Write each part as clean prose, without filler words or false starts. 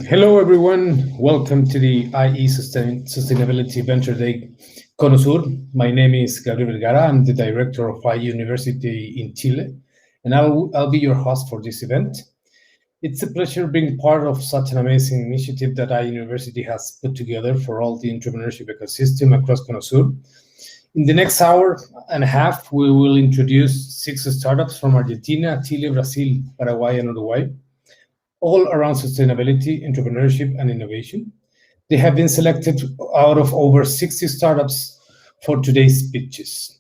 Hello, everyone. Welcome to the IE Sustainability Venture Day Conosur. My name is Gabriel Vergara. I'm the director of IE University in Chile, and I'll be your host for this event. It's a pleasure being part of such an amazing initiative that IE University has put together for all the entrepreneurship ecosystem across Conosur. In the next hour and a half, we will introduce 6 startups from Argentina, Chile, Brazil, Paraguay, and Uruguay, all around sustainability, entrepreneurship, and innovation. They have been selected out of over 60 startups for today's pitches.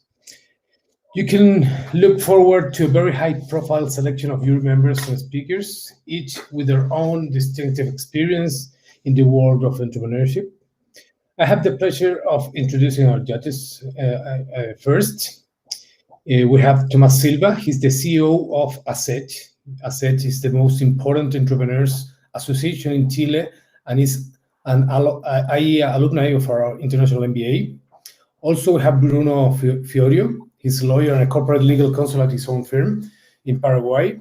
You can look forward to a very high-profile selection of your members and speakers, each with their own distinctive experience in the world of entrepreneurship. I have the pleasure of introducing our judges first. We have Tomas Silva. He's the CEO of ASET. ASET is the most important entrepreneurs association in Chile and is an IE alumni of our international MBA. Also, we have Bruno Fiorio. He's a lawyer and a corporate legal counsel at his own firm in Paraguay.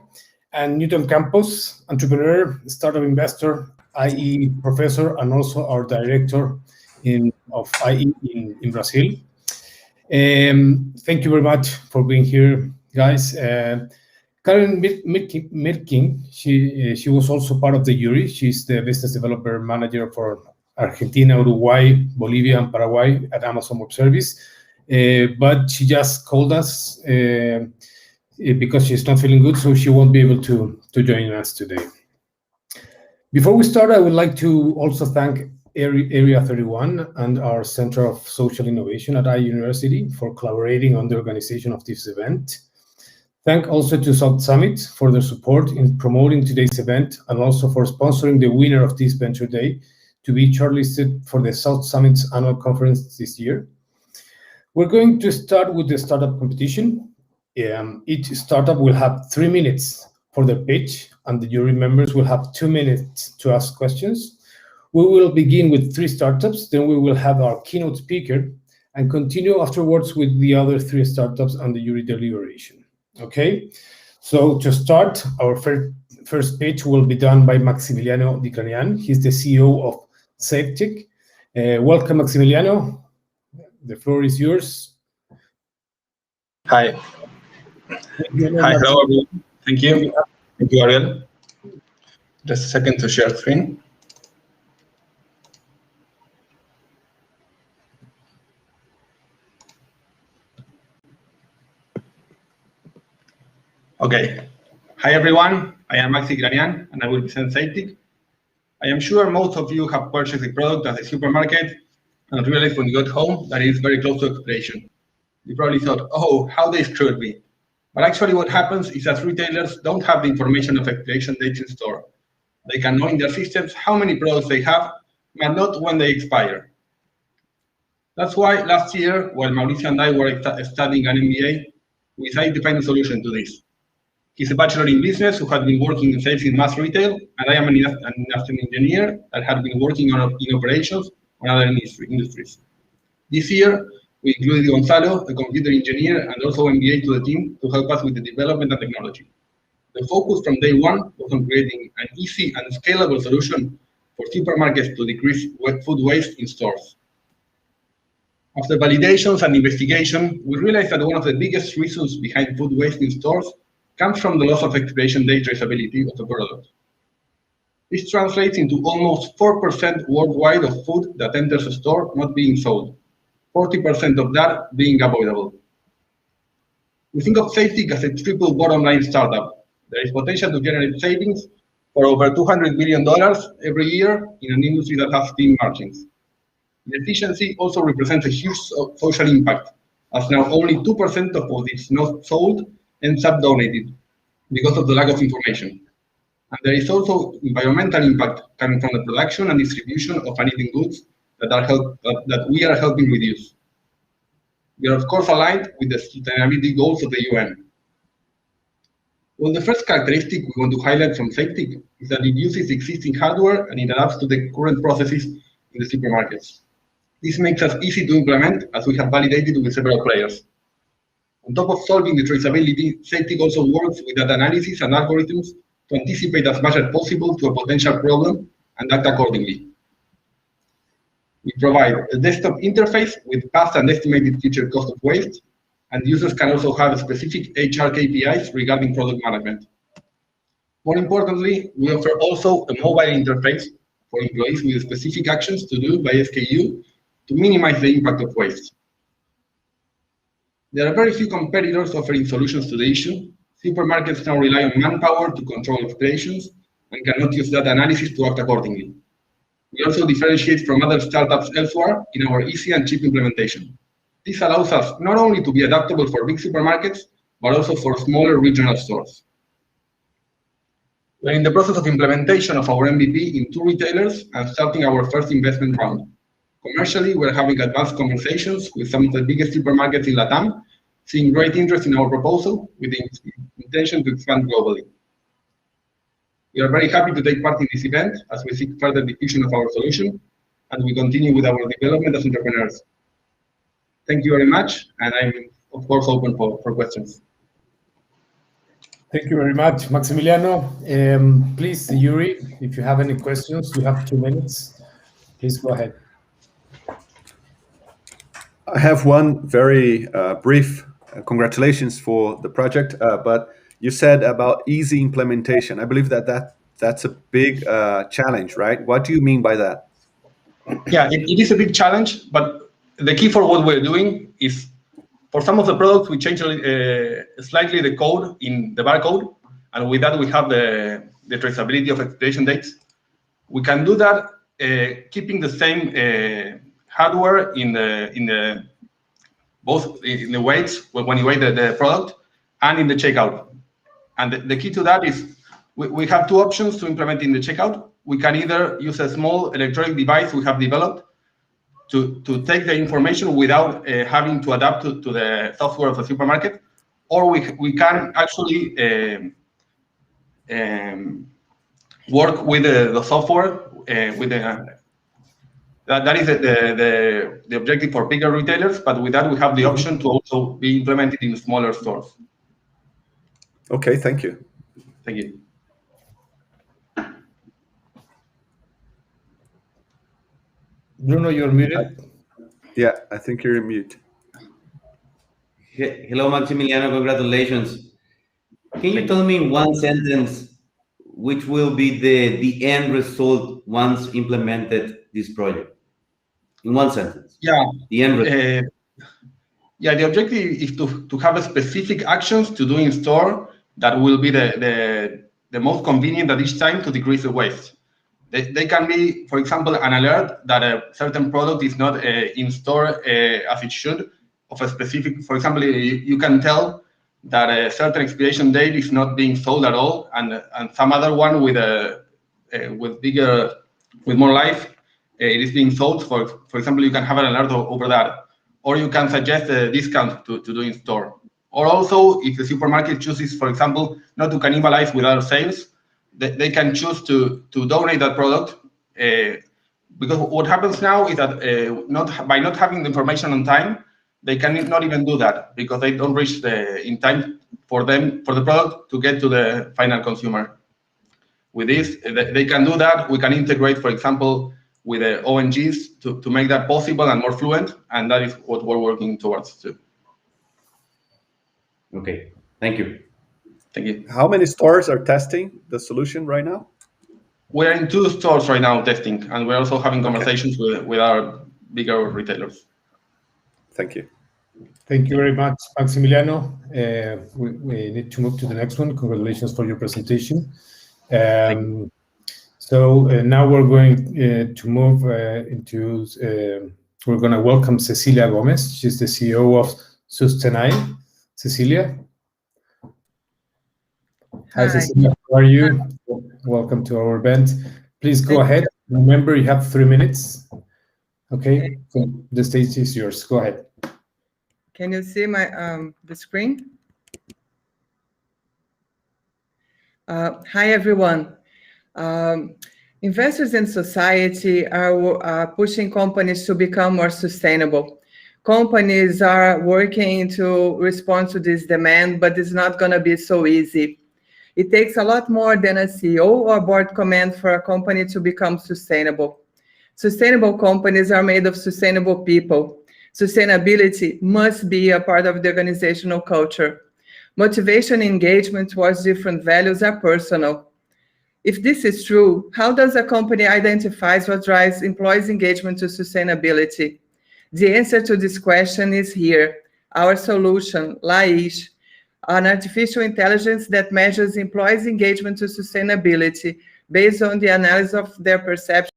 And Newton Campos, entrepreneur, startup investor, IE professor, and also our director of IE in Brazil. Thank you very much for being here, guys. Karen Mirking, she was also part of the jury. She's the business developer manager for Argentina, Uruguay, Bolivia, and Paraguay at Amazon Web Service. But she just called us because she's not feeling good, so she won't be able to join us today. Before we start, I would like to also thank Area 31 and our Center of Social Innovation at IE University for collaborating on the organization of this event. Thank also to South Summit for their support in promoting today's event and also for sponsoring the winner of this Venture Day to be shortlisted for the South Summit's annual conference this year. We're going to start with the startup competition. Each startup will have 3 minutes for their pitch, and the jury members will have 2 minutes to ask questions. We will begin with 3 startups, then we will have our keynote speaker, and continue afterwards with the other 3 startups and the jury deliberation. Okay, so to start, our first pitch will be done by Maximiliano Di Cranian. He's the CEO of SafeTech. Welcome, Maximiliano. The floor is yours. Hi. Hi, hello, everyone. Thank you. Thank you, Ariel. Just a second to share screen. Okay. Hi, everyone. I am Maxi Granian, and I will present SafeTech. I am sure most of you have purchased the product at the supermarket and realized when you got home that it is very close to expiration. You probably thought, oh, how they screwed me. But actually what happens is that retailers don't have the information of expiration dates in store. They can know in their systems how many products they have, but not when they expire. That's why last year, while Mauricio and I were studying an MBA, we decided to find a solution to this. He's a bachelor in business who had been working in sales in mass retail, and I am an industrial engineer that had been working in operations on other industries. This year, we included Gonzalo, a computer engineer and also MBA to the team to help us with the development and technology. The focus from day one was on creating an easy and scalable solution for supermarkets to decrease food waste in stores. After validations and investigation, we realized that one of the biggest reasons behind food waste in stores comes from the loss of expiration date traceability of the product. This translates into almost 4% worldwide of food that enters a store not being sold, 40% of that being avoidable. We think of SafeTech as a triple bottom line startup. There is potential to generate savings for over $200 billion every year in an industry that has thin margins. The efficiency also represents a huge social impact, as now only 2% of what is not sold ends up donated because of the lack of information. And there is also environmental impact coming from the production and distribution of uneaten goods that we are helping reduce. We are of course aligned with the sustainability goals of the UN. Well, the first characteristic we want to highlight from SafeTech is that it uses existing hardware and it adapts to the current processes in the supermarkets. This makes us easy to implement as we have validated with several players. On top of solving the traceability, SafeTech also works with data analysis and algorithms to anticipate as much as possible to a potential problem and act accordingly. We provide a desktop interface with past and estimated future cost of waste, and users can also have specific HR KPIs regarding product management. More importantly, we offer also a mobile interface for employees with specific actions to do by SKU to minimize the impact of waste. There are very few competitors offering solutions to the issue. Supermarkets now rely on manpower to control operations and cannot use data analysis to act accordingly. We also differentiate from other startups elsewhere in our easy and cheap implementation. This allows us not only to be adaptable for big supermarkets, but also for smaller regional stores. We're in the process of implementation of our MVP in 2 retailers and starting our first investment round. Commercially, we're having advanced conversations with some of the biggest supermarkets in Latam, seeing great interest in our proposal with the intention to expand globally. We are very happy to take part in this event as we seek further diffusion of our solution, and we continue with our development as entrepreneurs. Thank you very much, and I'm of course open for questions. Thank you very much, Maximiliano. Please, Yuri, if you have any questions, you have 2 minutes. Please go ahead. I have one very brief congratulations for the project, but you said about easy implementation. I believe that's a big challenge, right? What do you mean by that? Yeah, it is a big challenge, but the key for what we're doing is for some of the products, we change slightly the code in the barcode, and with that we have the traceability of expiration dates. We can do that keeping the same hardware in both in the weights when you weigh the product and in the checkout. And the key to that is we have 2 options to implement in the checkout. We can either use a small electronic device we have developed to take the information without having to adapt to the software of the supermarket, or we can actually work with the software with that is the objective for bigger retailers, but with that we have the option to also be implemented in smaller stores. Okay, thank you. Thank you. Bruno, you're muted. Yeah, I think you're in mute. Hello, Maximiliano. Congratulations. Can you tell me in 1 sentence which will be the end result once implemented this project? In 1 sentence. Yeah. The end result. Yeah, the objective is to have a specific actions to do in store that will be the most convenient at each time to decrease the waste. They can be, for example, an alert that a certain product is not in store as it should, of a specific, for example, you can tell that a certain expiration date is not being sold at all, and some other one with more life, it is being sold. For example, you can have an alert over that, or you can suggest a discount to do in store. Or also, if the supermarket chooses, for example, not to cannibalize with other sales, they can choose to donate that product, because what happens now is that by not having the information on time, they can not even do that because they don't reach in time for the product to get to the final consumer. With this, they can do that. We can integrate, for example, with the ONGs to make that possible and more fluent, and that is what we're working towards too. Okay, thank you. Thank you. How many stores are testing the solution right now? We're in 2 stores right now testing, and we're also having conversations with our bigger retailers. Thank you. Thank you very much, Maximiliano. We need to move to the next one. Congratulations for your presentation. So now we're going to move into, we're going to welcome Cecilia Gomez. She's the CEO of Sustenai. Cecilia. Hi, Cecilia. How are you? Welcome to our event. Please go ahead. Remember, you have 3 minutes. Okay, so the stage is yours. Go ahead. Can you see my the screen? Hi, everyone. Investors in society are pushing companies to become more sustainable. Companies are working to respond to this demand, but it's not going to be so easy. It takes a lot more than a CEO or board command for a company to become sustainable. Sustainable companies are made of sustainable people. Sustainability must be a part of the organizational culture. Motivation and engagement towards different values are personal. If this is true, how does a company identify what drives employees' engagement to sustainability? The answer to this question is here. Our solution, Laish, an artificial intelligence that measures employees' engagement to sustainability based on the analysis of their perception.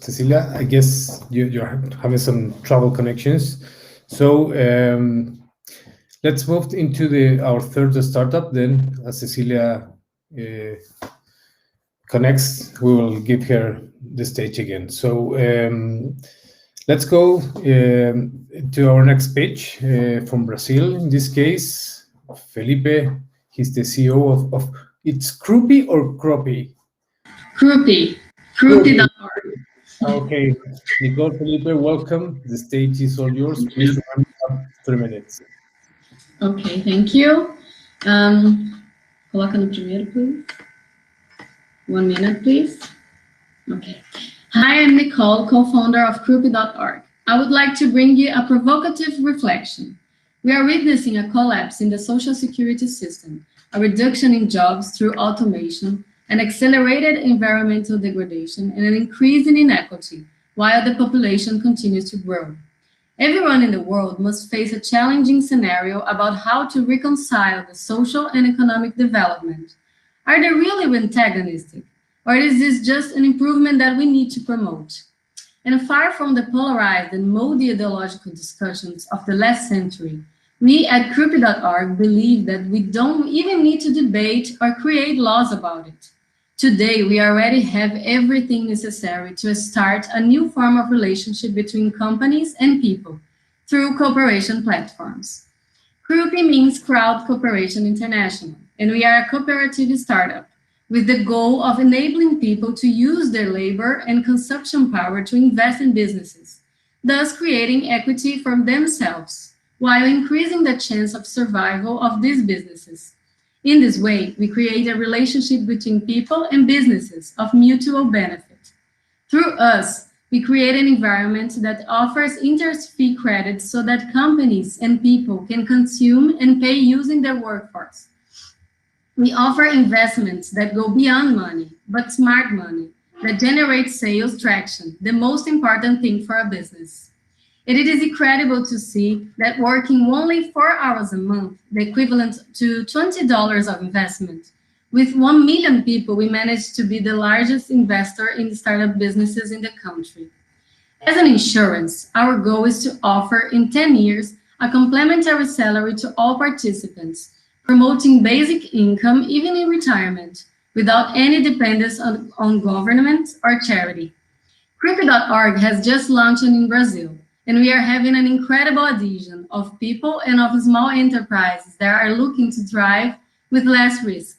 Cecilia, I guess you're having some trouble connections. So let's move into our third startup. Then, as Cecilia connects, we will give her the stage again. So let's go to our next page from Brazil. In this case, Felipe. He's the CEO of it's Croupy or Croppy? Croupy. Croupy.org. Okay, Nicole, Felipe, welcome. The stage is all yours. Please remember 3 minutes. Ok, thank you. Coloca no primeiro, please. 1 minute, please. Okay. Hi, I'm Nicole, co-founder of Croupy.org. I would like to bring you a provocative reflection. We are witnessing a collapse in the social security system, a reduction in jobs through automation, an accelerated environmental degradation, and an increase in inequity, while the population continues to grow. Everyone in the world must face a challenging scenario about how to reconcile the social and economic development. Are they really antagonistic? Or is this just an improvement that we need to promote? And far from the polarized and moldy ideological discussions of the last century, we at Croupy.org believe that we don't even need to debate or create laws about it. Today, we already have everything necessary to start a new form of relationship between companies and people through cooperation platforms. Croupy means Crowd Cooperation International, and we are a cooperative startup with the goal of enabling people to use their labor and consumption power to invest in businesses, thus creating equity for themselves, while increasing the chance of survival of these businesses. In this way, we create a relationship between people and businesses of mutual benefit. Through us, we create an environment that offers interest-free credits so that companies and people can consume and pay using their workforce. We offer investments that go beyond money, but smart money, that generates sales traction, the most important thing for a business. It is incredible to see that working only 4 hours a month, the equivalent to $20 of investment, with 1 million people, we managed to be the largest investor in startup businesses in the country. As an insurance, our goal is to offer in 10 years a complementary salary to all participants, promoting basic income even in retirement, without any dependence on government or charity. Croupy.org has just launched in Brazil, and we are having an incredible adhesion of people and of small enterprises that are looking to thrive with less risk.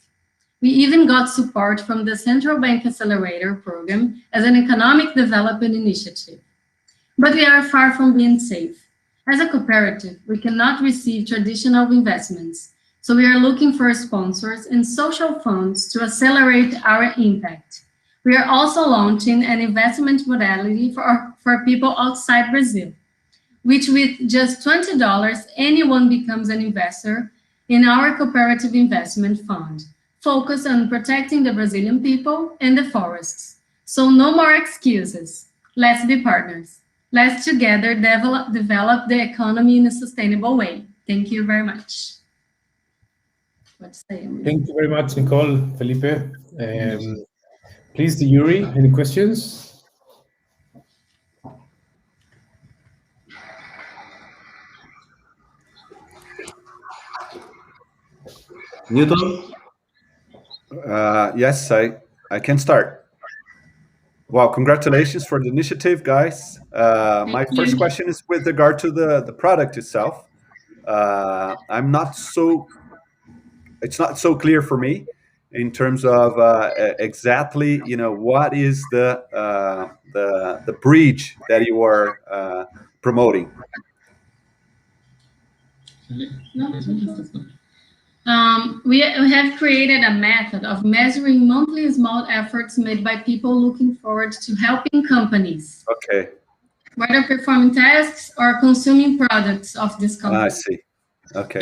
We even got support from the Central Bank Accelerator Program as an economic development initiative. But we are far from being safe. As a cooperative, we cannot receive traditional investments, so we are looking for sponsors and social funds to accelerate our impact. We are also launching an investment modality for people outside Brazil, which with just $20, anyone becomes an investor in our cooperative investment fund, focused on protecting the Brazilian people and the forests. So no more excuses. Let's be partners. Let's together develop the economy in a sustainable way. Thank you very much. Thank you very much, Nicole, Felipe. Please, the Yuri, any questions? Newton? Yes, I can start. Well, congratulations for the initiative, guys. My Thank first you. question is with regard to the product itself. I'm not so, it's not so clear for me in terms of exactly, what is the bridge that you are promoting. No, it's okay. We have created a method of measuring monthly small efforts made by people looking forward to helping companies, Okay, whether performing tasks or consuming products of this I company. see. Okay.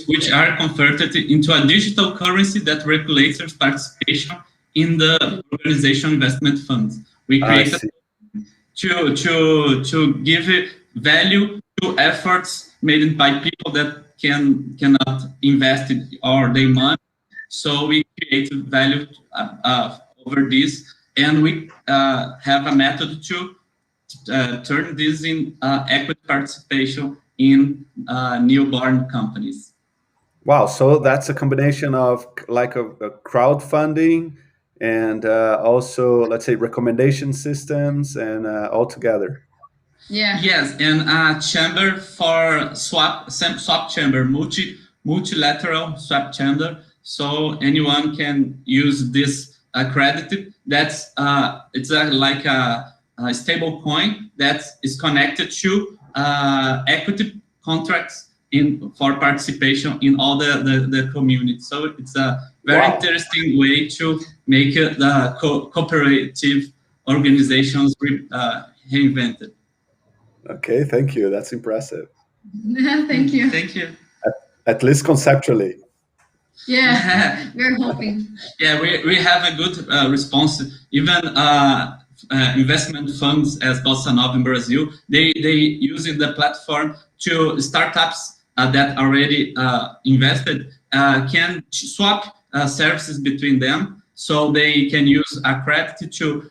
Which are converted into a digital currency that regulates participation in the organization investment funds. We I created see. to give value to efforts made by people that cannot invest in or their money. So we create value over this, and we have a method to turn this in equity participation in newborn companies. Wow. So that's a combination of like a crowdfunding and also, let's say, recommendation systems and all together. Yeah. Yes, and a chamber for swap chamber, multilateral swap chamber. So anyone can use this credit. That's it's like a stable coin that is connected to equity contracts for participation in all the community. So it's a very interesting way to make the cooperative organizations reinvented. Okay, thank you. That's impressive. Thank you. Thank you. At least conceptually. Yeah, we're hoping. Yeah, we have a good response. Even investment funds as Bossa Nova in Brazil, they using the platform to startups that already invested can swap services between them, so they can use a credit to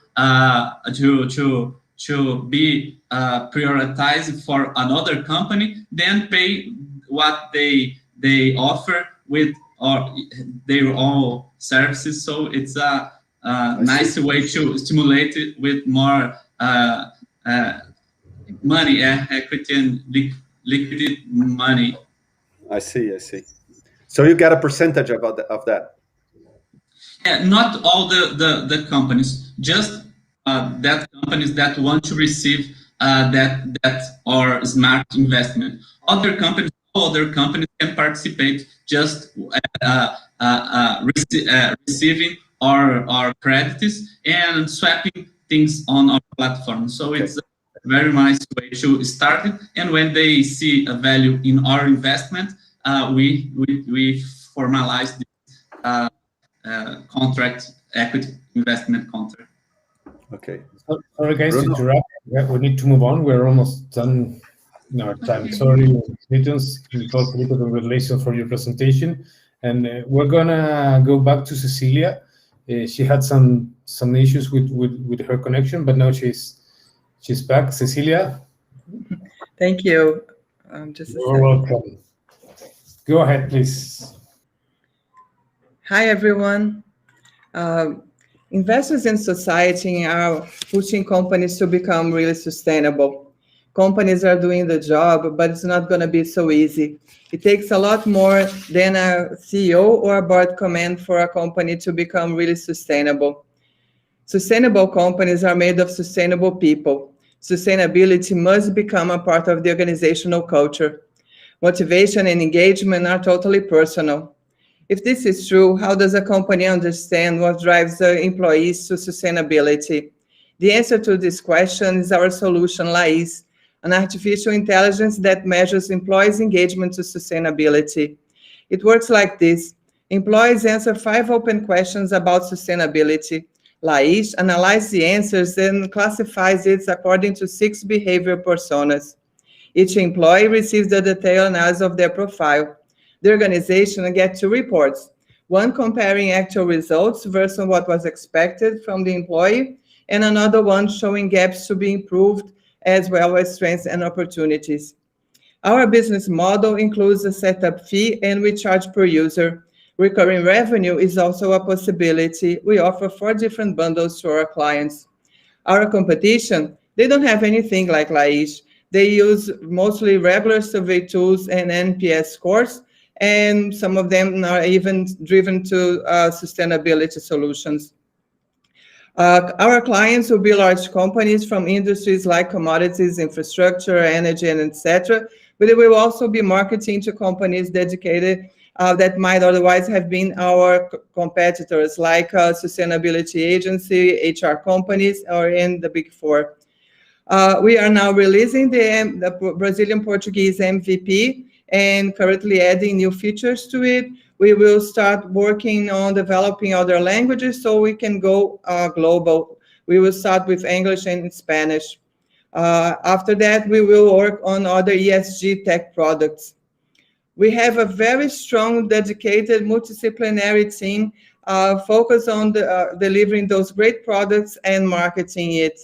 be prioritized for another company, then pay what they offer with or their own services. So it's a nice way to stimulate it with more money, equity and liquid money. I see. So you get a percentage of that. Yeah, not all the companies, just that companies that want to receive that or smart investment. Other companies can participate just receiving our credits and swapping things on our platform. So it's a very nice way to start it. And when they see a value in our investment, we formalize this contract, equity investment contract. Okay. Sorry, guys, to Bruno? interrupt. We need to move on. We're almost done in our time. Okay. Sorry, Newtons, Nicole, Felipe, congratulations for your presentation. And we're gonna go back to Cecilia. She had some issues with her connection, but now she's back. Cecilia, Thank you. Just a you're second. welcome. Go ahead, please. Hi, everyone. Investors in society are pushing companies to become really sustainable. Companies are doing the job, but it's not going to be so easy. It takes a lot more than a CEO or a board command for a company to become really sustainable. Sustainable companies are made of sustainable people. Sustainability must become a part of the organizational culture. Motivation and engagement are totally personal. If this is true, how does a company understand what drives the employees to sustainability? The answer to this question is our solution, LAIS, an artificial intelligence that measures employees' engagement to sustainability. It works like this. Employees answer 5 open questions about sustainability. LAIS analyzes the answers and classifies it according to 6 behavior personas. Each employee receives the detailed analysis of their profile. The organization gets 2 reports, one comparing actual results versus what was expected from the employee, and another one showing gaps to be improved, as well as strengths and opportunities. Our business model includes a setup fee, and we charge per user. Recurring revenue is also a possibility. We offer 4 different bundles to our clients. Our competition, they don't have anything like Laish. They use mostly regular survey tools and NPS scores, and some of them are even driven to sustainability solutions. Our clients will be large companies from industries like commodities, infrastructure, energy, and etc. But it will also be marketing to companies dedicated that might otherwise have been our competitors, like sustainability agency, HR companies, or in the Big Four. We are now releasing the Brazilian Portuguese MVP and currently adding new features to it. We will start working on developing other languages so we can go global. We will start with English and Spanish. After that, we will work on other ESG tech products. We have a very strong, dedicated, multidisciplinary team focused on delivering those great products and marketing it.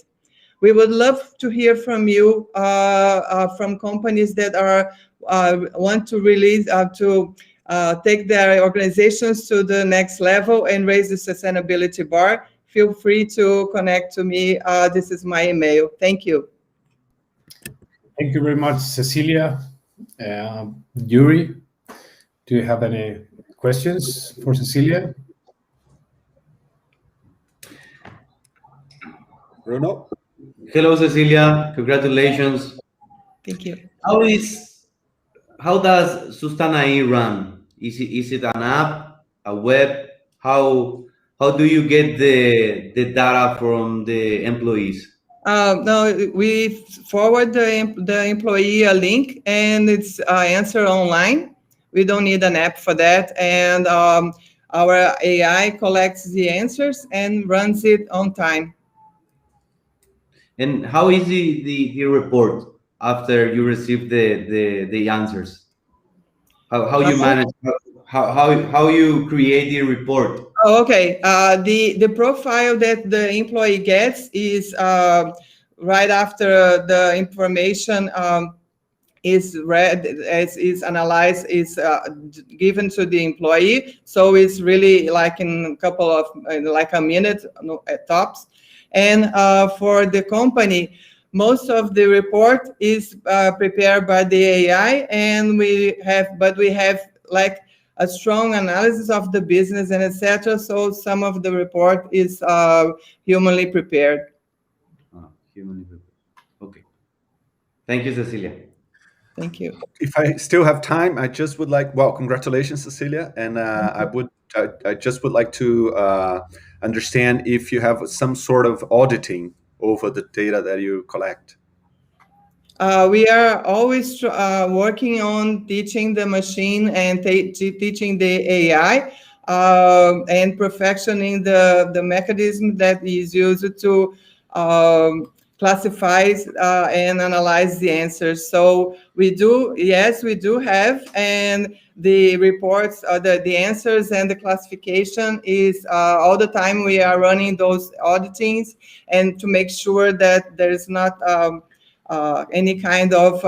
We would love to hear from you, from companies that want to release, to take their organizations to the next level and raise the sustainability bar. Feel free to connect to me. This is my email. Thank you. Thank you very much, Cecilia. Yuri, do you have any questions for Cecilia? Bruno? Hello, Cecilia. Congratulations. Thank you. How does Sustanai run? Is it an app, a web? How do you get the data from the employees? No, we forward the employee a link, and it's answer online. We don't need an app for that, and our AI collects the answers and runs it on time. And how is the report after you receive the answers? How you manage? How you create the report? Oh, okay. The profile that the employee gets is right after the information is read, is analyzed, is given to the employee. So it's really like in a couple of, like a minute at tops. And for the company, most of the report is prepared by the AI, and we have like a strong analysis of the business and etc. So some of the report is humanly prepared. Humanly prepared. Okay. Thank you, Cecilia. Thank you. If I still have time, I just would like, well, congratulations, Cecilia. And I just would like to understand if you have some sort of auditing over the data that you collect. We are always working on teaching the machine and teaching the AI and perfectioning the mechanism that is used to classify and analyze the answers. So we do, yes, we do have, and the reports, the answers and the classification is all the time we are running those auditings and to make sure that there's not any kind of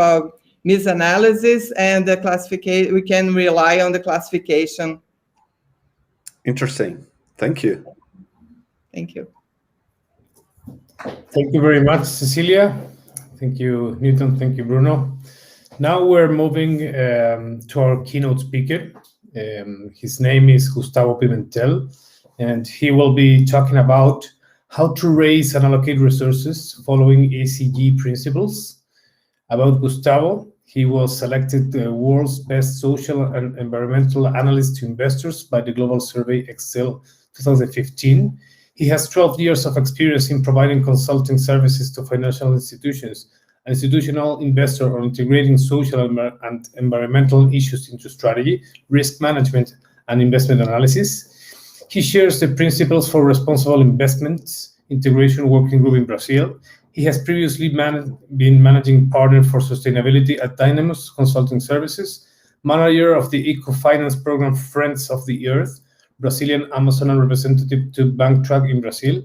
misanalysis, and the classification, we can rely on the classification. Interesting. Thank you. Thank you. Thank you very much, Cecilia. Thank you, Newton. Thank you, Bruno. Now we're moving to our keynote speaker. His name is Gustavo Pimentel, and he will be talking about how to raise and allocate resources following ESG principles. About Gustavo, he was selected the world's best social and environmental analyst to investors by the global survey Excel 2015. He has 12 years of experience in providing consulting services to financial institutions, an institutional investor on integrating social and environmental issues into strategy, risk management, and investment analysis. He shares the principles for responsible investments integration working group in Brazil. He has previously been managing partner for sustainability at Dynamus Consulting Services, manager of the eco-finance program Friends of the Earth, Brazilian Amazon representative to Banktrack in Brazil.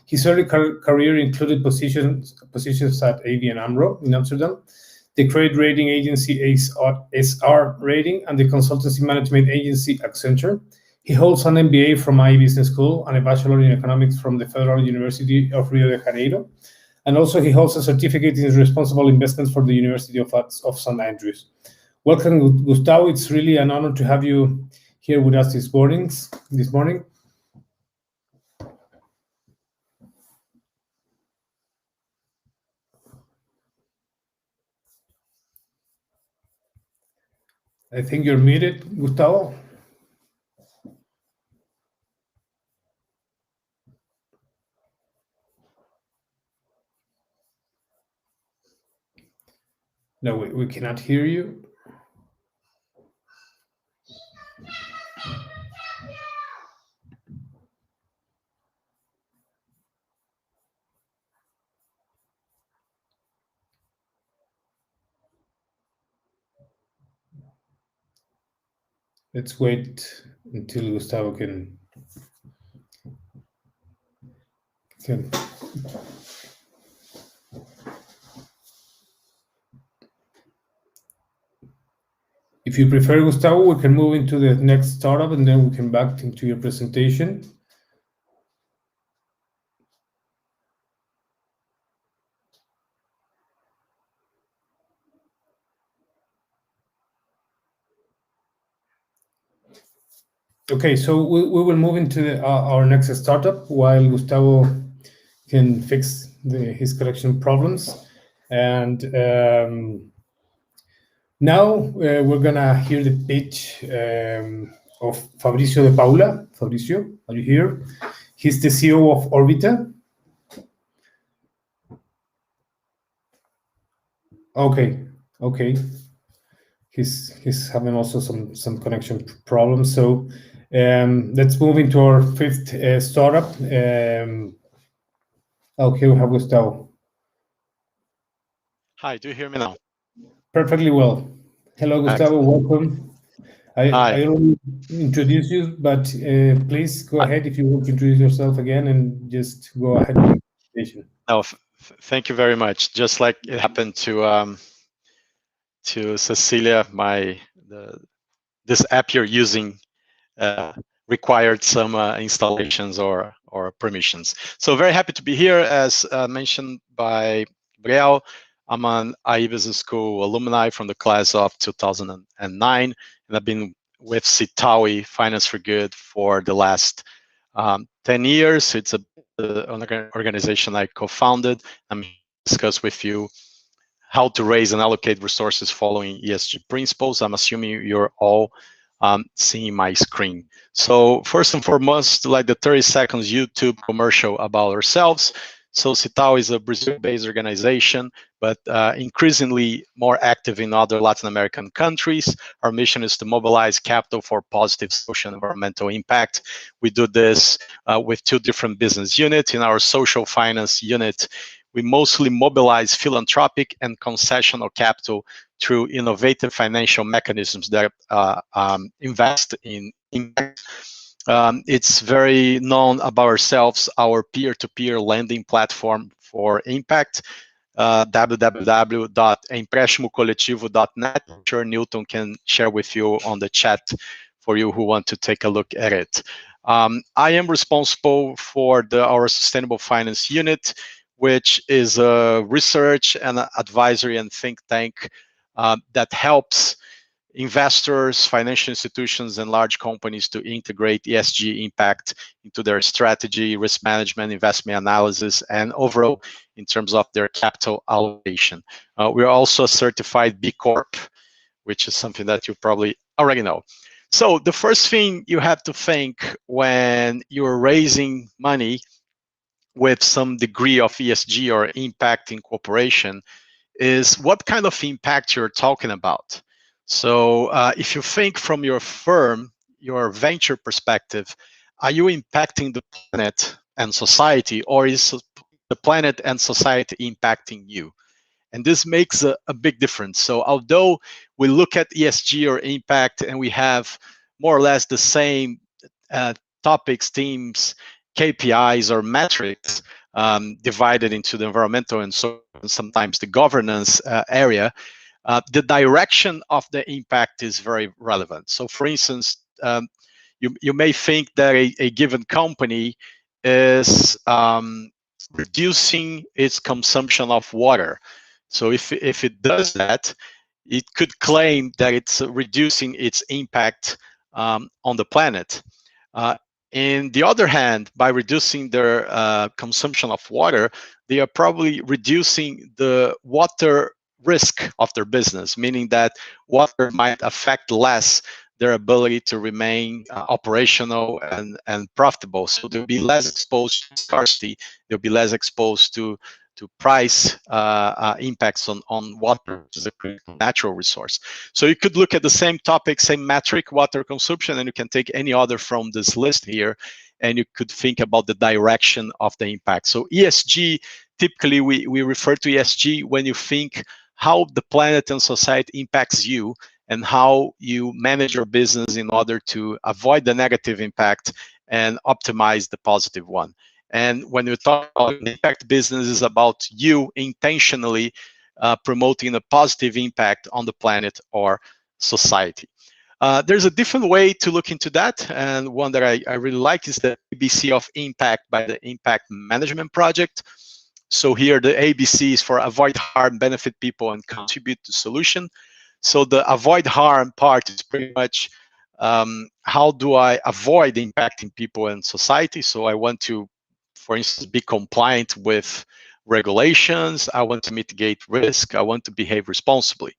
His early career included positions at ABN AMRO in Amsterdam, the credit rating agency SR Rating, and the consultancy management agency Accenture. He holds an MBA from IE Business School and a Bachelor in Economics from the Federal University of Rio de Janeiro. And also he holds a certificate in responsible investments for the University of St. Andrews. Welcome, Gustavo. It's really an honor to have you here with us this morning. I think you're muted, Gustavo. No, we cannot hear you. Let's wait until Gustavo can. If you prefer, Gustavo, we can move into the next startup and then we can back into your presentation. Okay, so we will move into our next startup while Gustavo can fix his connection problems. And now we're gonna hear the pitch of Fabricio de Paula. Fabricio, are you here? He's the CEO of Orbita. Okay. He's having also some connection problems. So let's move into our fifth startup. Okay, we have Gustavo. Hi, do you hear me now? Perfectly well. Hello, Gustavo. Excellent. Welcome. I Hi. already introduced you, but please go ahead if you want to introduce yourself again and just go ahead with the presentation. No, thank you very much. Just like it happened to Cecilia, this app you're using required some installations or permissions. So very happy to be here. As mentioned by Gabriel, I'm an IE Business School alumni from the class of 2009, and I've been with Citaui Finance for Good for the last 10 years. It's an organization I co-founded. I'm here to discuss with you how to raise and allocate resources following ESG principles. I'm assuming you're all seeing my screen. So first and foremost, like the 30 seconds YouTube commercial about ourselves. So Citao is a Brazil-based organization, but increasingly more active in other Latin American countries. Our mission is to mobilize capital for positive social and environmental impact. We do this with two different business units. In our social finance unit, we mostly mobilize philanthropic and concessional capital through innovative financial mechanisms that invest in impact. It's very known about ourselves, our peer-to-peer lending platform for impact, www.emprestimocoletivo.net. I'm sure Newton can share with you on the chat for you who want to take a look at it. I am responsible for our sustainable finance unit, which is a research and advisory and think tank that helps investors, financial institutions, and large companies to integrate ESG impact into their strategy, risk management, investment analysis, and overall in terms of their capital allocation. We're also a certified B Corp, which is something that you probably already know. So the first thing you have to think when you're raising money with some degree of ESG or impact incorporation is what kind of impact you're talking about. So if you think from your firm, your venture perspective, are you impacting the planet and society, or is the planet and society impacting you? And this makes a big difference. So although we look at ESG or impact and we have more or less the same topics, themes, KPIs or metrics divided into the environmental and so sometimes the governance area, the direction of the impact is very relevant. So for instance, you may think that a given company is reducing its consumption of water. So if it does that, it could claim that it's reducing its impact on the planet. On the other hand, by reducing their consumption of water, they are probably reducing the water risk of their business, meaning that water might affect less their ability to remain operational and profitable. So they'll be less exposed to scarcity, they'll be less exposed to price impacts on water, which is a critical natural resource. So you could look at the same topic, same metric, water consumption, and you can take any other from this list here, and you could think about the direction of the impact. So ESG, typically we refer to ESG when you think how the planet and society impacts you and how you manage your business in order to avoid the negative impact and optimize the positive one. And when you talk about impact business, is about you intentionally promoting a positive impact on the planet or society. There's a different way to look into that, and one that I really like is the ABC of impact by the Impact Management Project. So here the ABC is for avoid harm, benefit people, and contribute to solution. So the avoid harm part is pretty much how do I avoid impacting people and society? So I want to, for instance, be compliant with regulations. I want to mitigate risk. I want to behave responsibly.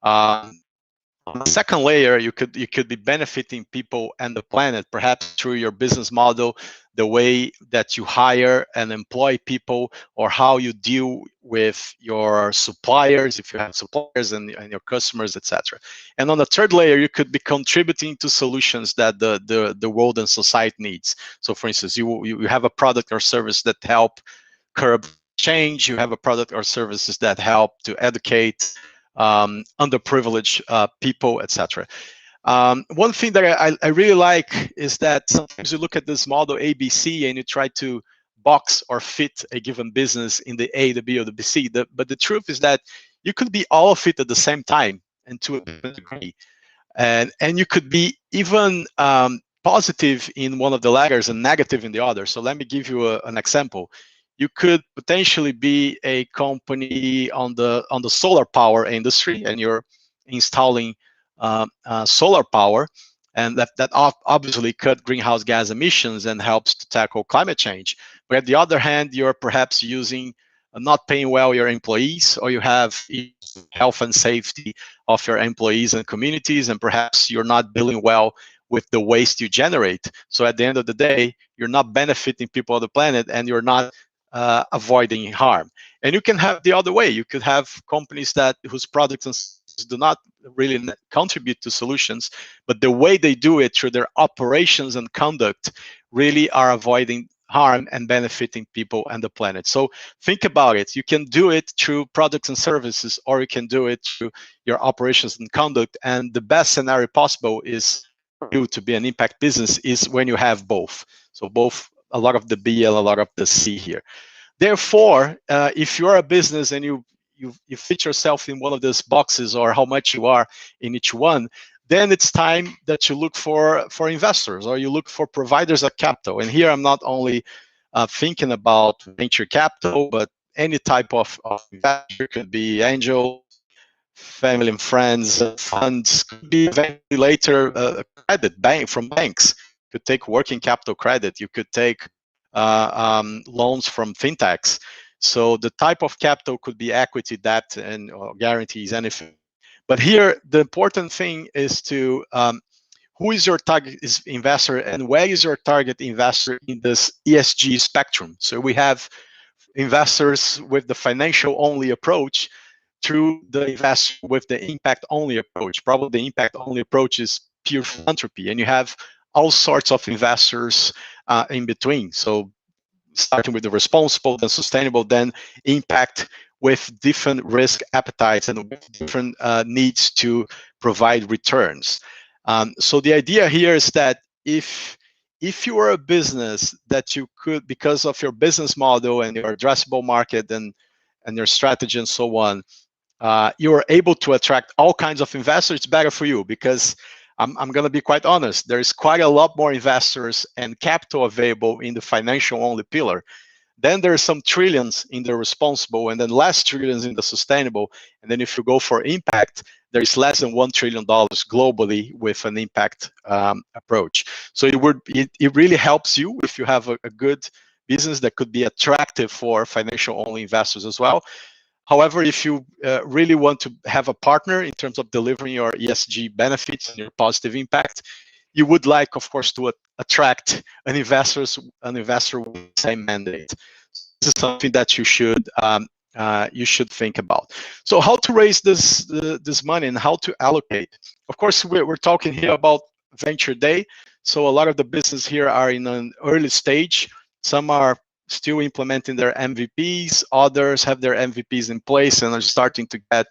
On the second layer, you could be benefiting people and the planet, perhaps through your business model, the way that you hire and employ people, or how you deal with your suppliers, if you have suppliers, and your customers, etc. And on the third layer, you could be contributing to solutions that the world and society needs. So for instance, you have a product or service that help curb change, you have a product or services that help to educate underprivileged people, etc. One thing that I really like is that sometimes you look at this model ABC and you try to box or fit a given business in the A, the B, or the C. But the truth is that you could be all of it at the same time and to a different degree. And you could be even positive in one of the ladders and negative in the other. So let me give you an example. You could potentially be a company on the solar power industry, and you're installing solar power, and that obviously cut greenhouse gas emissions and helps to tackle climate change. But at the other hand, you're perhaps using not paying well your employees, or you have health and safety of your employees and communities, and perhaps you're not dealing well with the waste you generate. So at the end of the day, you're not benefiting people on the planet, and you're not avoiding harm. And you can have the other way. You could have companies whose products and services do not really contribute to solutions, but the way they do it through their operations and conduct really are avoiding harm and benefiting people and the planet. So think about it. You can do it through products and services, or you can do it through your operations and conduct. And the best scenario possible is for you to be an impact business is when you have both. So both, a lot of the B and a lot of the C here. Therefore, if you're a business and you fit yourself in one of those boxes, or how much you are in each one, then it's time that you look for investors, or you look for providers of capital. And here I'm not only thinking about venture capital, but any type of investor. Could be angel, family and friends, funds, could be eventually later credit from banks. You could take working capital credit. You could take loans from fintechs. So the type of capital could be equity, debt, and guarantees, anything. But here, the important thing is to who is your target investor, and where is your target investor in this ESG spectrum. So we have investors with the financial only approach, through the investor with the impact only approach. Probably the impact only approach is pure philanthropy, and you have all sorts of investors in between. So starting with the responsible, then sustainable, then impact, with different risk appetites and with different needs to provide returns. So the idea here is that if you are a business that you could, because of your business model and your addressable market and your strategy and so on, you are able to attract all kinds of investors, it's better for you, because I'm going to be quite honest. There is quite a lot more investors and capital available in the financial only pillar. Then there's some trillions in the responsible, and then less trillions in the sustainable. And then if you go for impact, there is less than $1 trillion globally with an impact approach. So it really helps you if you have a good business that could be attractive for financial only investors as well. However, if you really want to have a partner in terms of delivering your ESG benefits and your positive impact, you would like, of course, to attract an investor with the same mandate. This is something that you should think about. So, how to raise this money and how to allocate? Of course, we're talking here about Venture Day. So a lot of the business here are in an early stage. Some are still implementing their MVPs. Others have their MVPs in place and are starting to get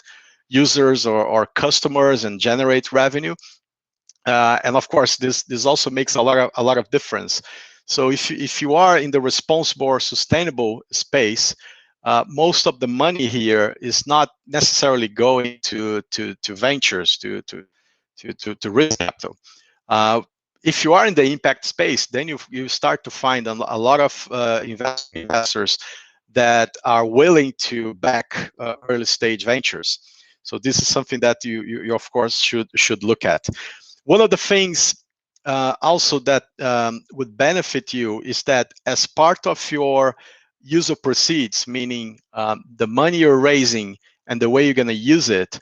users or customers and generate revenue. And of course, this also makes a lot of difference. So if you are in the responsible or sustainable space, most of the money here is not necessarily going to ventures, to risk capital. If you are in the impact space, then you start to find a lot of investors that are willing to back early stage ventures. So this is something that you of course should look at. One of the things also that would benefit you is that as part of your use of proceeds, meaning the money you're raising and the way you're going to use it,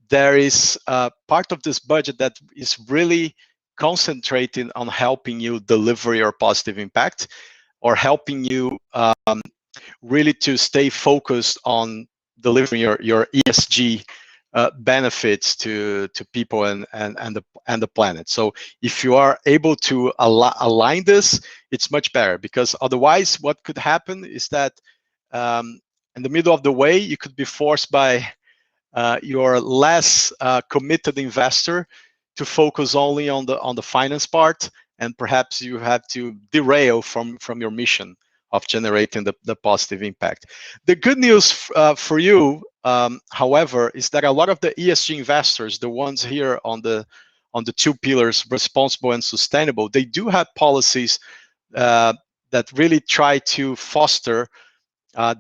there is part of this budget that is really concentrating on helping you deliver your positive impact, or helping you really to stay focused on delivering your ESG benefits to people and the planet. So if you are able to align this, it's much better, because otherwise what could happen is that in the middle of the way you could be forced by your less committed investor to focus only on the finance part, and perhaps you have to derail from your mission of generating the positive impact. The good news for you, however, is that a lot of the ESG investors, the ones here on the two pillars, responsible and sustainable, they do have policies that really try to foster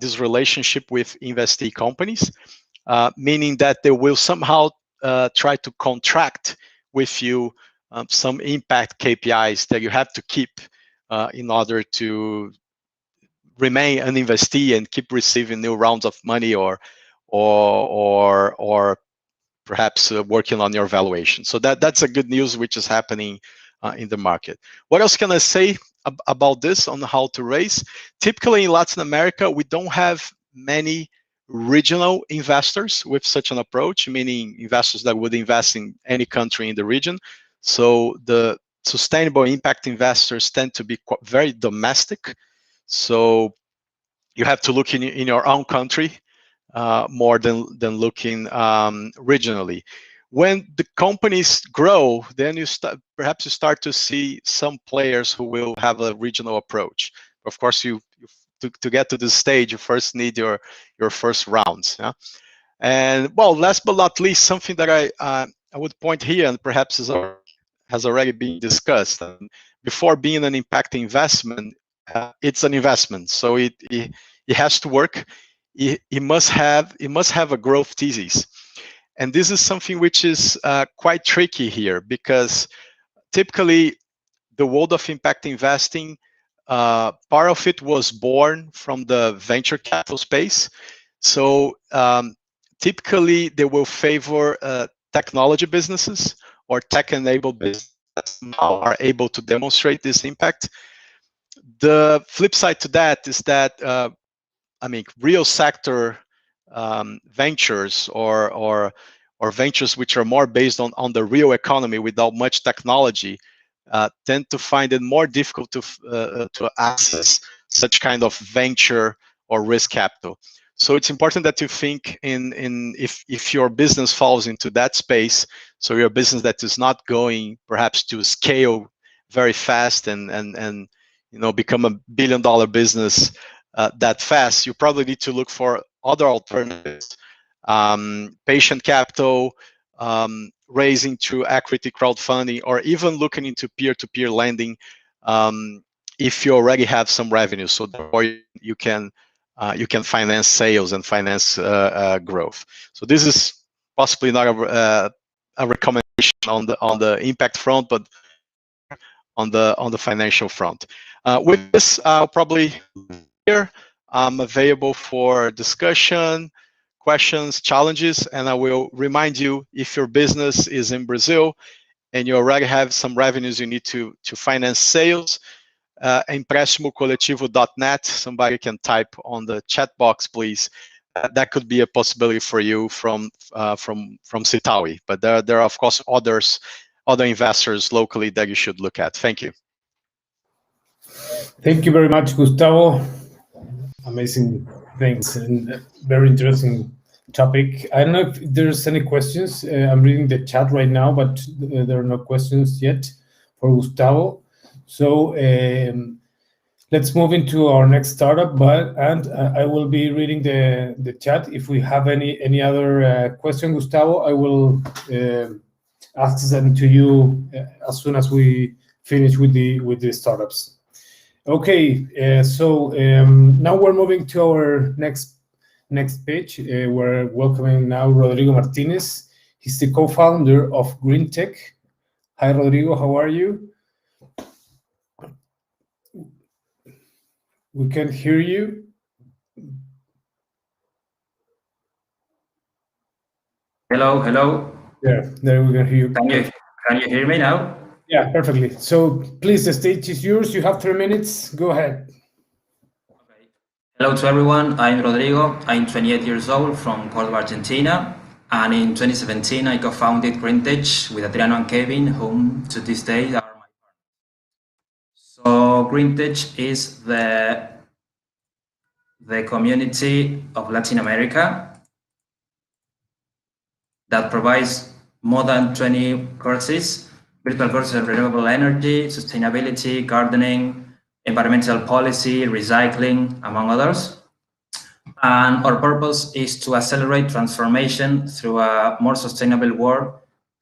this relationship with investee companies, meaning that they will somehow try to contract with you some impact KPIs that you have to keep in order to remain an investee and keep receiving new rounds of money, or perhaps working on your valuation. So that's a good news which is happening in the market. What else can I say about this on how to raise? Typically in Latin America, we don't have many regional investors with such an approach, meaning investors that would invest in any country in the region. So the sustainable impact investors tend to be very domestic. So you have to look in your own country more than looking regionally. When the companies grow, then perhaps you start to see some players who will have a regional approach. Of course, to get to this stage, you first need your first rounds. Yeah? And well, last but not least, something that I would point here, and perhaps has already been discussed. Before being an impact investment, it's an investment, so it has to work. It must have a growth thesis, and this is something which is quite tricky here, because typically the world of impact investing, part of it was born from the venture capital space. So typically they will favor technology businesses or tech-enabled businesses that somehow are able to demonstrate this impact. The flip side to that is that real sector ventures or ventures which are more based on the real economy without much technology tend to find it more difficult to access such kind of venture or risk capital. So it's important that you think in if your business falls into that space, so your business that is not going perhaps to scale very fast and become $1 billion business that fast, you probably need to look for other alternatives, patient capital, raising through equity crowdfunding, or even looking into peer-to-peer lending if you already have some revenue. So therefore you can finance sales and finance growth. So this is possibly not a recommendation on the impact front, but on the financial front. With this, I'll probably here. I'm available for discussion, questions, challenges, and I will remind you, if your business is in Brazil and you already have some revenues you need to finance sales, emprestimocoletivo.net, somebody can type on the chat box, please. That could be a possibility for you from Citaui, but there are of course other investors locally that you should look at. Thank you. Thank you very much, Gustavo. Amazing things and very interesting topic. I don't know if there's any questions. I'm reading the chat right now, but there are no questions yet for Gustavo. So let's move into our next startup. I will be reading the chat. If we have any other question, Gustavo, I will ask them to you as soon as we finish with the startups. Okay, so now we're moving to our next page. We're welcoming now Rodrigo Martinez. He's the co-founder of Green Tech. Hi, Rodrigo. How are you? We can hear you. Hello, hello. Yeah, there we can hear you. Can you hear me now? Yeah, perfectly. So please, the stage is yours. You have 3 minutes. Go ahead. Okay. Hello to everyone. I'm Rodrigo. I'm 28 years old from Córdoba, Argentina. And in 2017, I co-founded GreenTech with Adriano and Kevin, whom to this day are my partners. So GreenTech is the community of Latin America that provides more than 20 courses, virtual courses of renewable energy, sustainability, gardening, environmental policy, recycling, among others. And our purpose is to accelerate transformation through a more sustainable world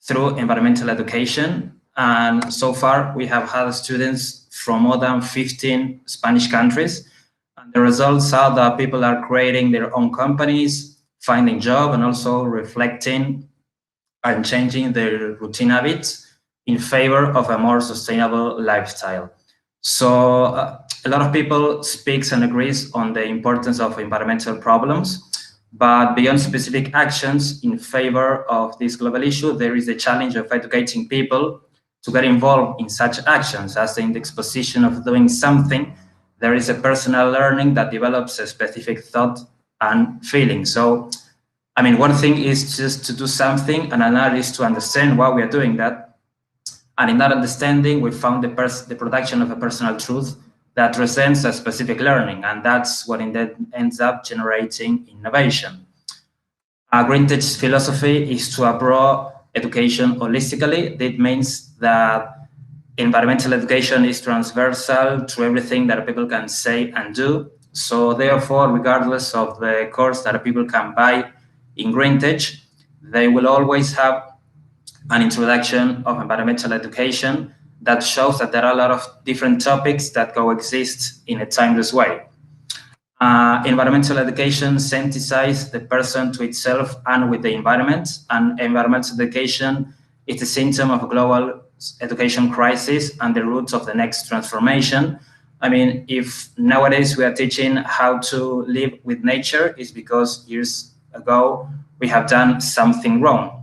through environmental education. And so far, we have had students from more than 15 Spanish countries. And the results are that people are creating their own companies, finding jobs, and also reflecting and changing their routine habits in favor of a more sustainable lifestyle. So a lot of people speaks and agrees on the importance of environmental problems, but beyond specific actions in favor of this global issue, there is the challenge of educating people to get involved in such actions. As in the exposition of doing something, there is a personal learning that develops a specific thought and feeling. So, I mean, one thing is just to do something, and another is to understand why we are doing that. And in that understanding, we found the production of a personal truth that represents a specific learning, and that's what ends up generating innovation. GreenTech's philosophy is to approach education holistically. That means that environmental education is transversal to everything that people can say and do. So therefore, regardless of the course that people can buy in GreenTech, they will always have an introduction of environmental education that shows that there are a lot of different topics that coexist in a timeless way. Environmental education sensitizes the person to itself and with the environment, and environmental education is a symptom of a global education crisis and the roots of the next transformation. I mean, if nowadays we are teaching how to live with nature, it's because years ago we have done something wrong.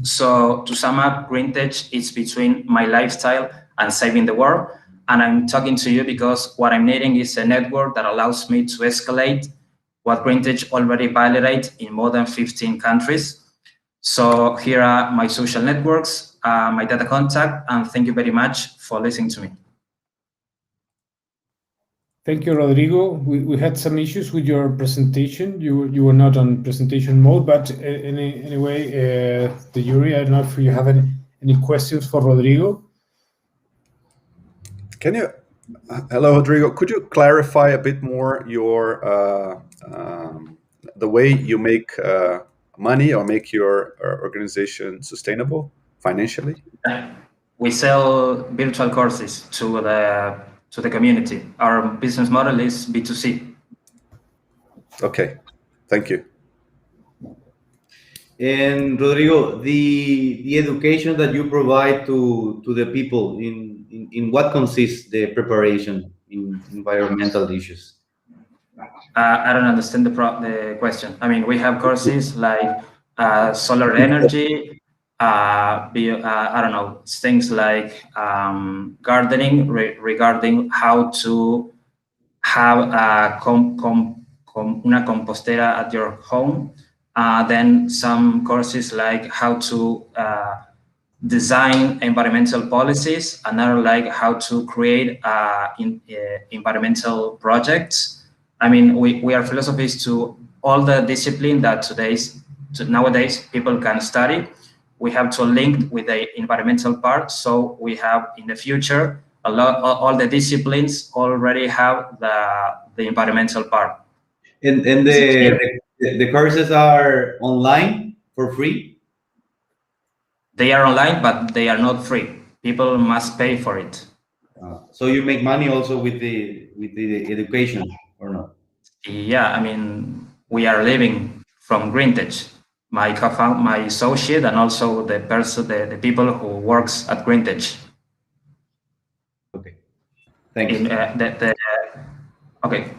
So to sum up, GreenTech is between my lifestyle and saving the world. And I'm talking to you because what I'm needing is a network that allows me to escalate what GreenTech already validates in more than 15 countries. So here are my social networks, my data contact, and thank you very much for listening to me. Thank you, Rodrigo. We had some issues with your presentation. You were not on presentation mode, but anyway, the jury, I don't know if you have any questions for Rodrigo. Can you, hello, Rodrigo, could you clarify a bit more your, the way you make money or make your organization sustainable financially? We sell virtual courses to the community. Our business model is B2C. Okay, thank you. And Rodrigo, the education that you provide to the people, in what consists the preparation in environmental issues? I don't understand the question. I mean, we have courses like solar energy, I don't know, things like gardening regarding how to have una compostera at your home. Then some courses like how to design environmental policies, another like how to create environmental projects. I mean, we are philosophies to all the discipline that nowadays people can study. We have to link with the environmental part. So we have in the future, all the disciplines already have the environmental part. And the courses are online for free? They are online, but they are not free. People must pay for it. So you make money also with the education, or not? Yeah, I mean, we are living from Greentech. My associate, and also the people who works at Greentech. Okay, thanks. Okay.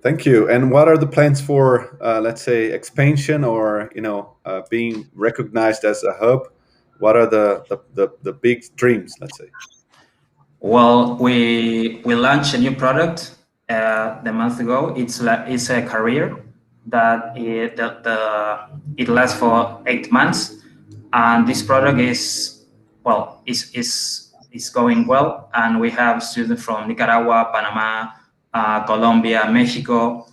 Thank you. And what are the plans for, let's say, expansion or being recognized as a hub? What are the big dreams, let's say? Well, we launched a new product the month ago. It's a career that it lasts for 8 months, and this product is going well. And we have students from Nicaragua, Panama, Colombia, Mexico,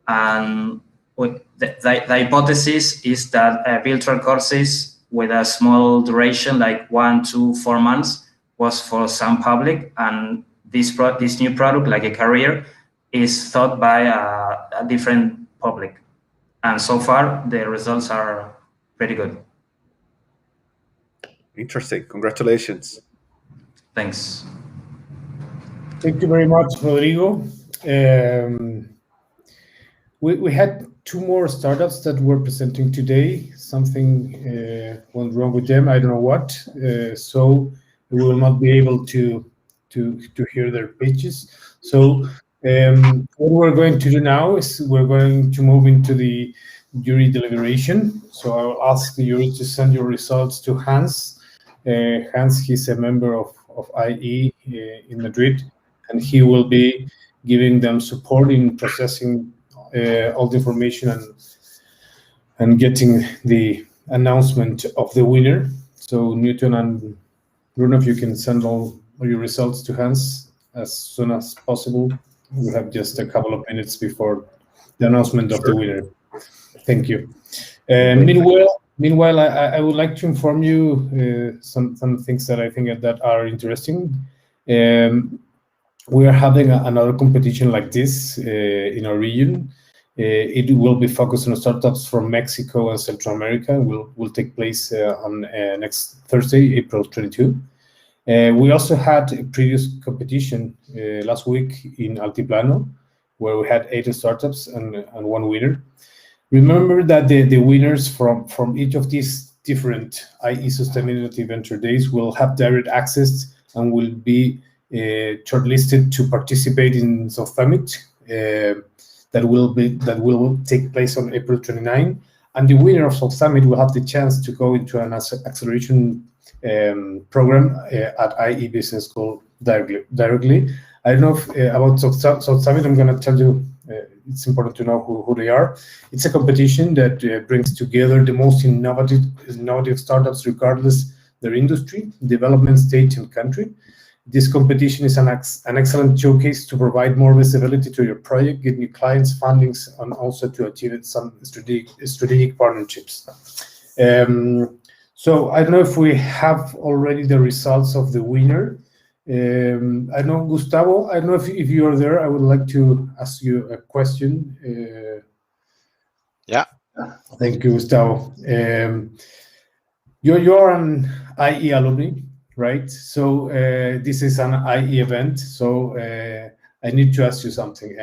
and the hypothesis is that virtual courses with a small duration, like 1 to 4 months, was for some public, and this new product, like a career, is thought by a different public. And so far, the results are pretty good. Interesting. Congratulations. Thanks. Thank you very much, Rodrigo. We had 2 more startups that were presenting today. Something went wrong with them. I don't know what. So we will not be able to hear their pitches. So what we're going to do now is we're going to move into the jury deliberation. So I will ask the jury to send your results to Hans. Hans, he's a member of IE in Madrid, and he will be giving them support in processing all the information and getting the announcement of the winner. So Newton and Bruno, if you can send all your results to Hans as soon as possible. We have just a couple of minutes before the announcement of the winner. Thank you. Meanwhile, I would like to inform you some things that I think that are interesting. We are having another competition like this in our region. It will be focused on startups from Mexico and Central America. Will take place on next Thursday, April 22. We also had a previous competition last week in Altiplano, where we had 8 startups and 1 winner. Remember that the winners from each of these different IE Sustainability Venture Days will have direct access and will be shortlisted to participate in South Summit that will take place on April 29. And the winner of South Summit will have the chance to go into an acceleration program at IE Business School directly. I don't know if, about South Summit. I'm going to tell you. It's important to know who they are. It's a competition that brings together the most innovative startups, regardless their industry, development stage, and country. This competition is an excellent showcase to provide more visibility to your project, get new clients, fundings, and also to achieve some strategic partnerships. So I don't know if we have already the results of the winner. I know, Gustavo, I don't know if you are there. I would like to ask you a question. Yeah, Thank you, Gustavo. You're an IE alumni, right? So this is an IE event. So I need to ask you something.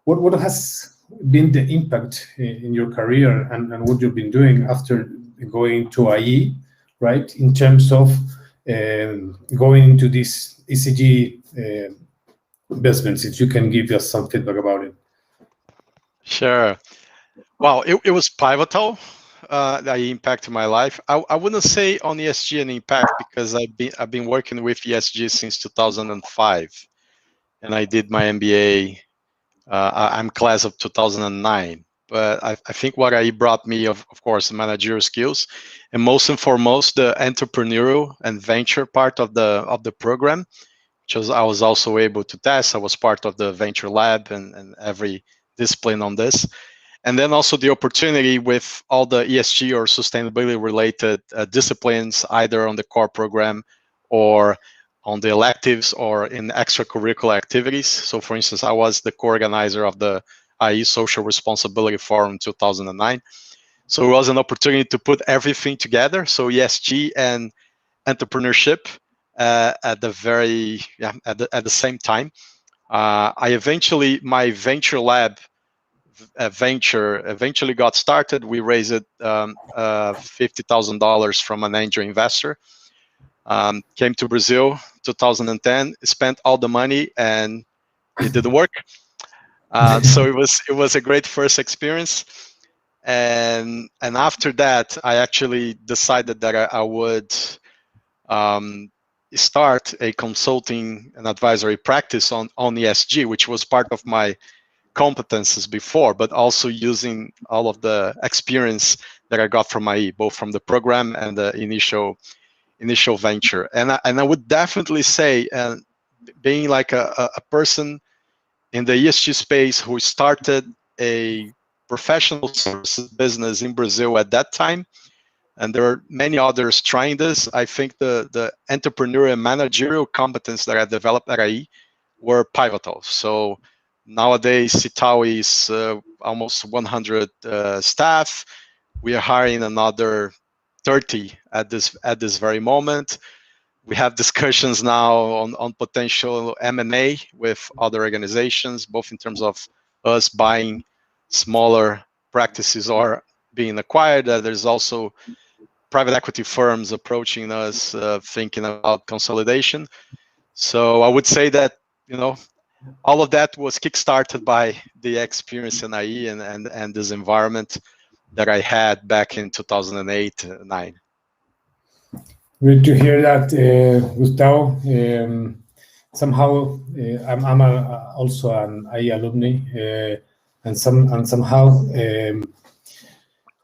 What has been the impact in your career and what you've been doing after going to IE, right? In terms of going into this ECG investments, if you can give us some feedback about it. Sure. Well, it was pivotal. That impacted my life. I wouldn't say on ESG an impact because I've been working with ESG since 2005, and I did my MBA. I'm class of 2009. But I think what I brought me, of course, managerial skills, and most and foremost, the entrepreneurial and venture part of the program, which I was also able to test. I was part of the venture lab and every discipline on this. And then also the opportunity with all the ESG or sustainability related disciplines, either on the core program or on the electives or in extracurricular activities. So for instance, I was the co-organizer of the IE Social Responsibility Forum 2009. So it was an opportunity to put everything together. So ESG and entrepreneurship at the same time. My venture lab venture eventually got started. We raised $50,000 from an angel investor. Came to Brazil 2010, spent all the money, and it didn't work. So it was a great first experience. And after that, I actually decided that I would start a consulting and advisory practice on ESG, which was part of my competences before, but also using all of the experience that I got from IE, both from the program and the initial venture. And I would definitely say, being like a person in the ESG space who started a professional services business in Brazil at that time, and there are many others trying this, I think the entrepreneurial and managerial competence that I developed at IE were pivotal. So nowadays, Cital is almost 100 staff. We are hiring another 30 at this very moment. We have discussions now on potential M&A with other organizations, both in terms of us buying smaller practices or being acquired. There's also private equity firms approaching us, thinking about consolidation. So I would say that, all of that was kickstarted by the experience in IE and this environment that I had back in 2008-9. Good to hear that, Gustavo. Somehow, I'm also an IE alumni, and somehow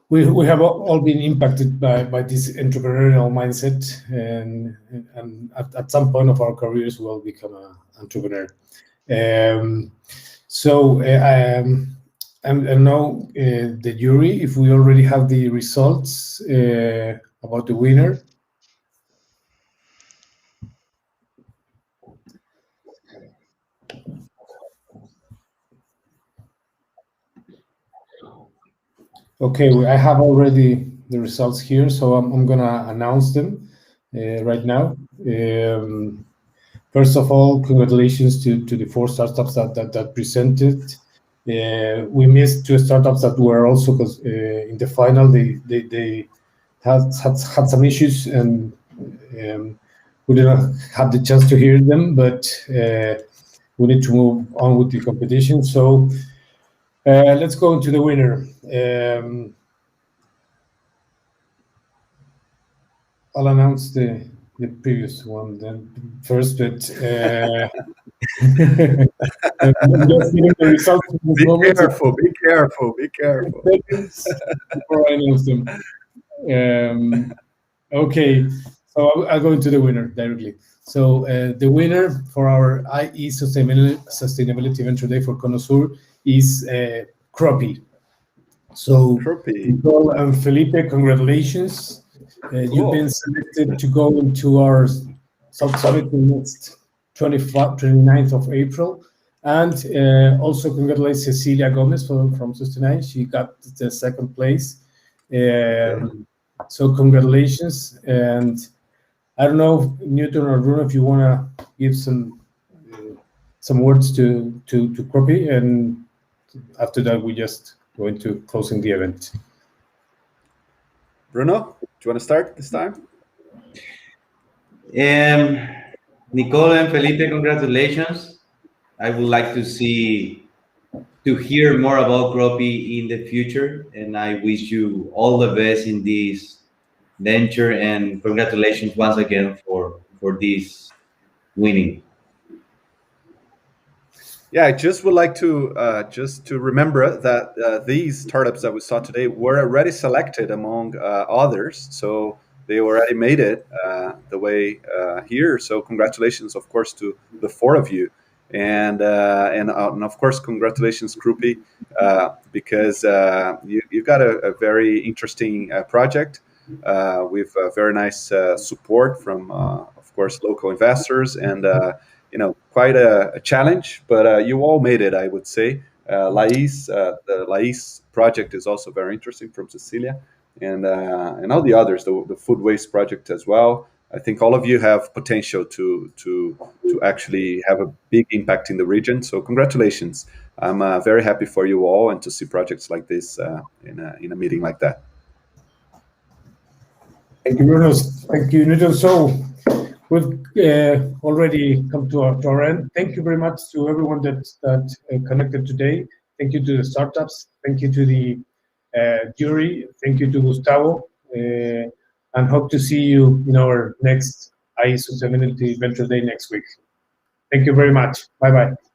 we have all been impacted by this entrepreneurial mindset, and at some point of our careers, we'll become an entrepreneur. So and now the jury, if we already have the results about the winner. Okay, I have already the results here, so I'm gonna announce them right now. First of all, congratulations to the 4 startups that presented. We missed 2 startups that were also in the final. They had some issues, and we didn't have the chance to hear them, but we need to move on with the competition. So let's go into the winner. I'll announce the previous one then first, but just getting the results. Be careful. Before I announce them. Okay, so I'll go into the winner directly. So the winner for our IE Sustainability Venture Day for Conosur is Croppy. So Nicole and Felipe, congratulations. You've been selected to go into our summit next 29th of April. And also congratulate Cecilia Gomez from Sustain. She got the second place. So congratulations. And I don't know, Newton or Bruno, if you want to give some words to Croppy, and after that we just go into closing the event. Bruno, do you want to start this time? Nicole and Felipe, congratulations. I would like to hear more about Croppy in the future, and I wish you all the best in this venture, and congratulations once again for this winning. Yeah, I just would like to remember that these startups that we saw today were already selected among others, so they already made it the way here. So congratulations, of course, to the four of you, and of course congratulations, Krupi, because you've got a very interesting project with very nice support from, of course, local investors and. Quite a challenge, but you all made it, I would say. The Lais project is also very interesting from Cecilia, and all the others, the food waste project as well. I think all of you have potential to actually have a big impact in the region. So congratulations! I'm very happy for you all and to see projects like this in a meeting like that. Thank you, Bruno. Thank you, Newton. So we've already come to our end. Thank you very much to everyone that connected today. Thank you to the startups. Thank you to the jury. Thank you to Gustavo. And hope to see you in our next IE Sustainability Venture Day next week. Thank you very much. Bye-bye.